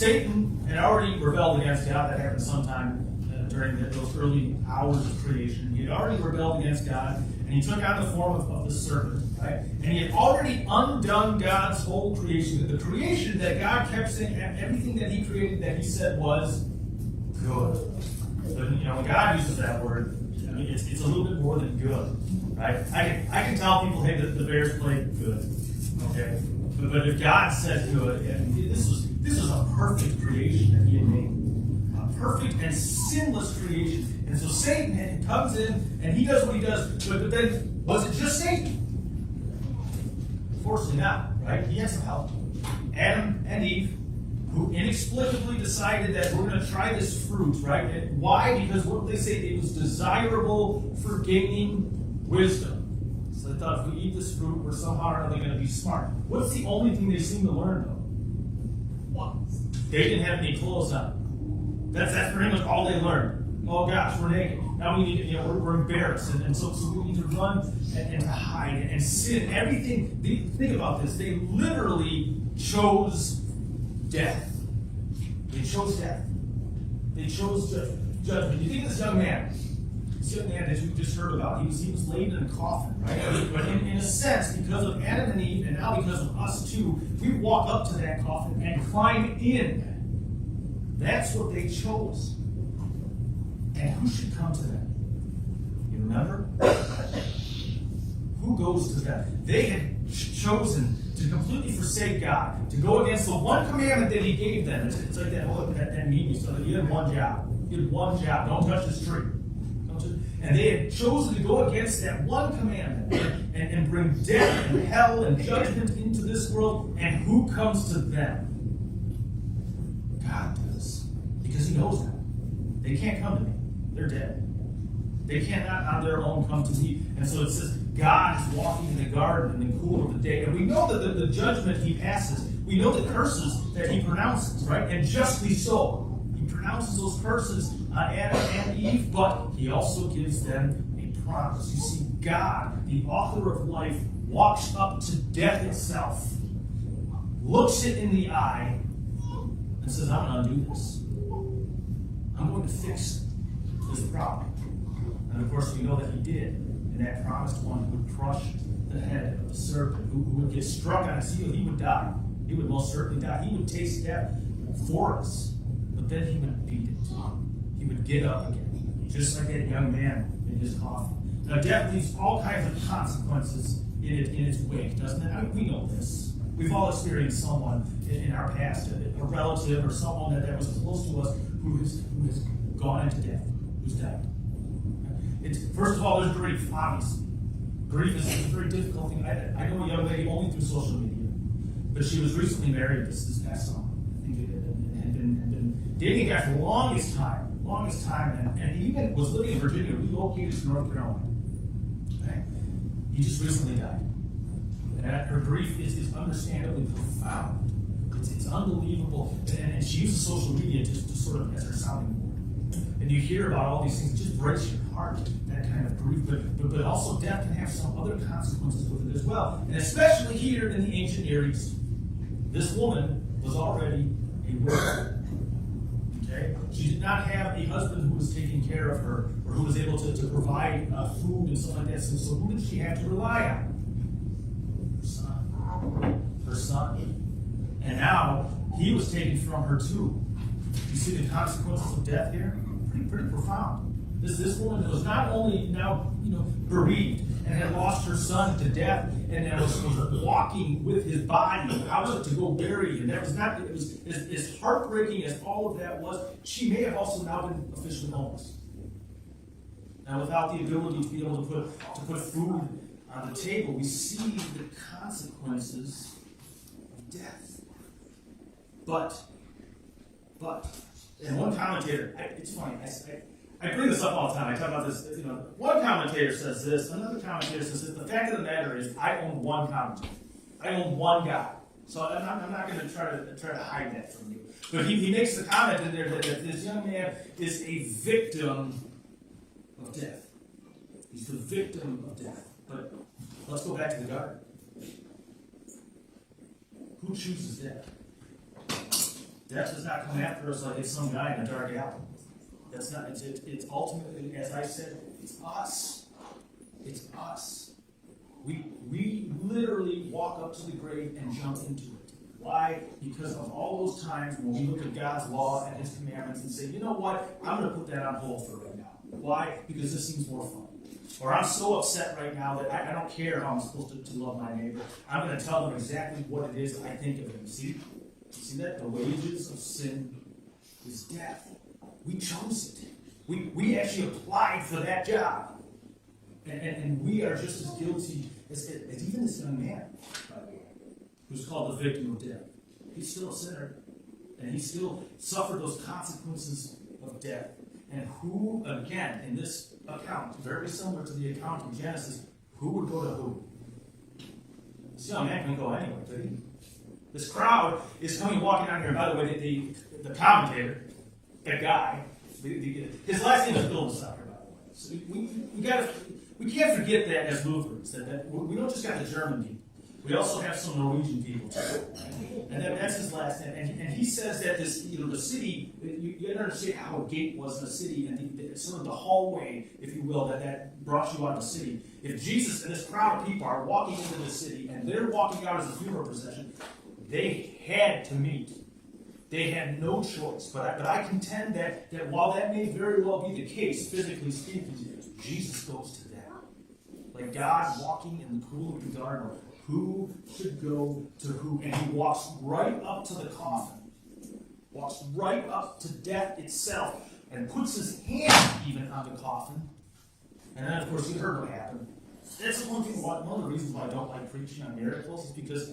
Satan had already rebelled against God. That happened sometime during those early hours of creation. He had already rebelled against God, and he took on the form of the serpent, right? And he had already undone God's whole creation. The creation that God kept saying, everything that he created that he said was good. But when God uses that word, it's a little bit more than good, right? I can tell people, hey, the Bears played good, okay? But if God said good, this was a perfect creation that he had made. A perfect and sinless creation. And so Satan comes in and he does what he does. But then, was it just Satan? Unfortunately not, right? He had some help. Adam and Eve, who inexplicably decided that we're going to try this fruit, right? And why? Because what did they say? It was desirable for gaining wisdom. So they thought if we eat this fruit, we're somehow or other going to be smart. What's the only thing they seem to learn, though? What? They didn't have any clothes on. That's pretty much all they learned. Oh gosh, we're naked. Now we need to, we're embarrassed. And so we need to run and to hide and sin. Everything, think about this. They literally chose death. They chose death. They chose judgment. You think of this young man that you just heard about, he was laid in a coffin, right? But in a sense, because of Adam and Eve, and now because of us too, we walk up to that coffin and climb in. That's what they chose. And who should come to them? You remember? Who goes to them? They had chosen to completely forsake God, to go against the one commandment that he gave them. It's like that meeting. So you had one job. You had one job. Don't touch this tree. And they had chosen to go against that one commandment and bring death and hell and judgment into this world. And who comes to them? God does. Because he knows them. They can't come to me. They're dead. They cannot on their own come to me. And so it says God is walking in the garden in the cool of the day. And we know that the judgment he passes, we know the curses that he pronounces, right? And justly so. He pronounces those curses on Adam and Eve, but he also gives them a promise. You see, God, the author of life, walks up to death itself, looks it in the eye, and says, I'm going to undo this. I'm going to fix this problem. And of course, we know that he did. And that promised one who would crush the head of the serpent, who would get struck on his heel. He would die. He would most certainly die. He would taste death for us. But then he would beat it. He would get up again, just like that young man in his coffin. Now, death leaves all kinds of consequences in its wake, doesn't it? I mean, we know this. We've all experienced someone in our past, a relative or someone that was close to us who has gone into death, who's died. First of all, there's grief, obviously. Grief is a very difficult thing. I know a young lady only through social media, but she was recently married this past summer. I think had been dating a guy for the longest time, and he even was living in Virginia, relocated to North Carolina. Okay? He just recently died. And her grief is understandably profound. It's unbelievable. And she uses social media to sort of as her sounding board. And you hear about all these things, it just breaks your heart, that kind of grief. But also death can have some other consequences with it as well. And especially here in the ancient Near East. This woman was already a widow. Okay? She did not have a husband who was taking care of her or who was able to provide food and stuff like that. So who did she have to rely on? Her son. And now he was taken from her too. You see the consequences of death here? Pretty profound. This woman was not only now bereaved and had lost her son to death and was walking with his body out to go bury him. That was not. It was as heartbreaking as all of that was. She may have also now been officially homeless. Now, without the ability to be able to put food on the table, we see the consequences of death. But, and one commentator, it's funny, I bring this up all the time. I talk about this, one commentator says this, another commentator says this. The fact of the matter is, I own one commentator. I own one guy. So I'm not going to try to hide that from you. But he makes the comment in there that this young man is a victim of death. He's the victim of death. But let's go back to the garden. Who chooses death? Death does not come after us like it's some guy in a dark alley. That's not. It's ultimately, as I said, it's us. It's us. We literally walk up to the grave and jump into it. Why? Because of all those times when we look at God's law and His commandments and say, you know what, I'm going to put that on hold for right now. Why? Because this seems more fun. Or I'm so upset right now that I don't care how I'm supposed to love my neighbor. I'm going to tell them exactly what it is I think of them. See that? The wages of sin is death. We chose it. We actually applied for that job. And we are just as guilty as even this young man, by the way, who's called the victim of death. He's still a sinner. And he still suffered those consequences of death. And who, again, in this account, very similar to the account in Genesis, who would go to who? This young man couldn't go anywhere, did he? This crowd is coming walking down here. By the way, the commentator, that guy, his last name is Bildenstocker, by the way. So we can't forget that as Lutherans, that we don't just got the German people. We also have some Norwegian people too. And that's his last name. And he says that this, the city, you understand how a gate was in a city, and sort of the hallway, if you will, that brought you out of the city. If Jesus and this crowd of people are walking into the city, and they're walking out as a funeral procession, they had to meet. They had no choice. But I contend that while that may very well be the case, physically speaking, Jesus goes to them. Like God walking in the cool of the garden. Who should go to who? And he walks right up to the coffin. Walks right up to death itself. And puts his hand even on the coffin. And then, of course, you heard what happened. That's the one of the reasons why I don't like preaching on miracles, is because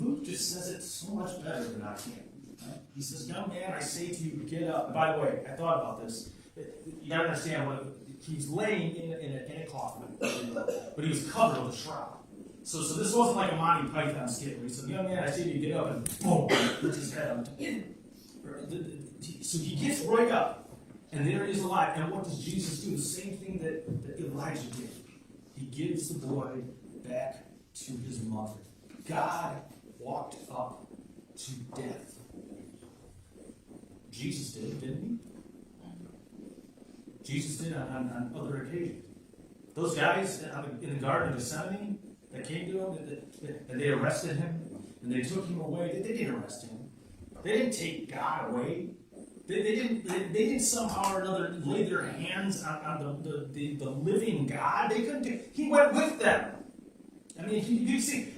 Luke just says it so much better than I can. Right? He says, young man, I say to you, get up. And by the way, I thought about this. You got to understand, he's laying in a coffin, but he was covered with a shroud. So this wasn't like a Monty Python skit where he said, young man, I say to you, get up, and boom, puts his head on. So he gets right up, and there he is alive. And what does Jesus do? The same thing that Elijah did. He gives the boy back to his mother. God walked up to death. Jesus did, didn't he? Jesus did on other occasions. Those guys in the Garden of Gethsemane that came to him, and they arrested him, and they took him away. They didn't arrest him. They didn't take God away. They didn't somehow or another lay their hands on the living God. They couldn't do. He went with them. I mean, you see,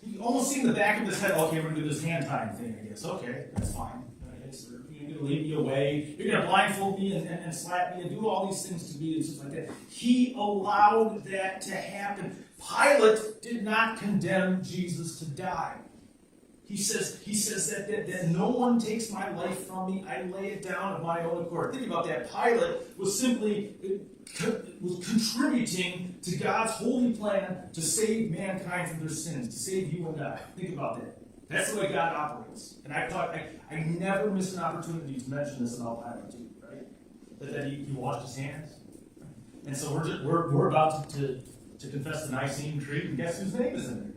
you almost see in the back of his head. Okay, we're going to do this hand tying thing. I guess. Okay, that's fine. You're going to lead me away. You're going to blindfold me and slap me and do all these things to me and stuff like that. He allowed that to happen. Pilate did not condemn Jesus to die. He says that no one takes my life from me. I lay it down of my own accord. Think about that. Pilate was simply contributing to God's holy plan to save mankind from their sins, to save you and I. Think about that. That's the way God operates. And I thought I never miss an opportunity to mention this about Pilate too, right? That he washed his hands. And so we're about to confess the Nicene Creed, and guess whose name is in there?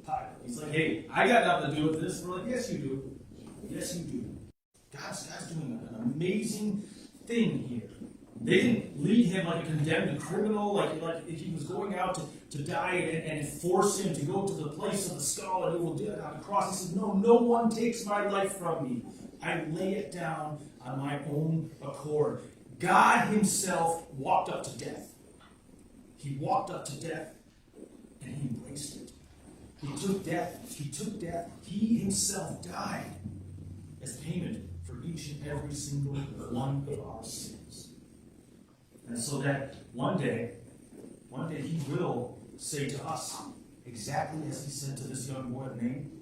Pilate. He's like, hey, I got nothing to do with this. We're like, yes, you do. Yes, you do. God's doing an amazing thing here. They didn't lead him like a condemned criminal, like if he was going out to die and force him to go to the place of the skull and he will do it on the cross. He said, no one takes my life from me. I lay it down on my own accord. God himself walked up to death. He walked up to death and he embraced it. He took death. He himself died as payment for each and every single one of our sins. And so that one day he will say to us, exactly as he said to this young boy named,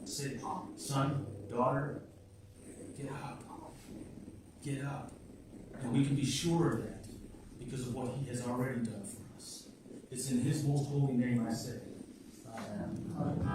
say, son, daughter, get up. Get up. And we can be sure of that because of what he has already done for us. It's in his most holy name I say. Amen.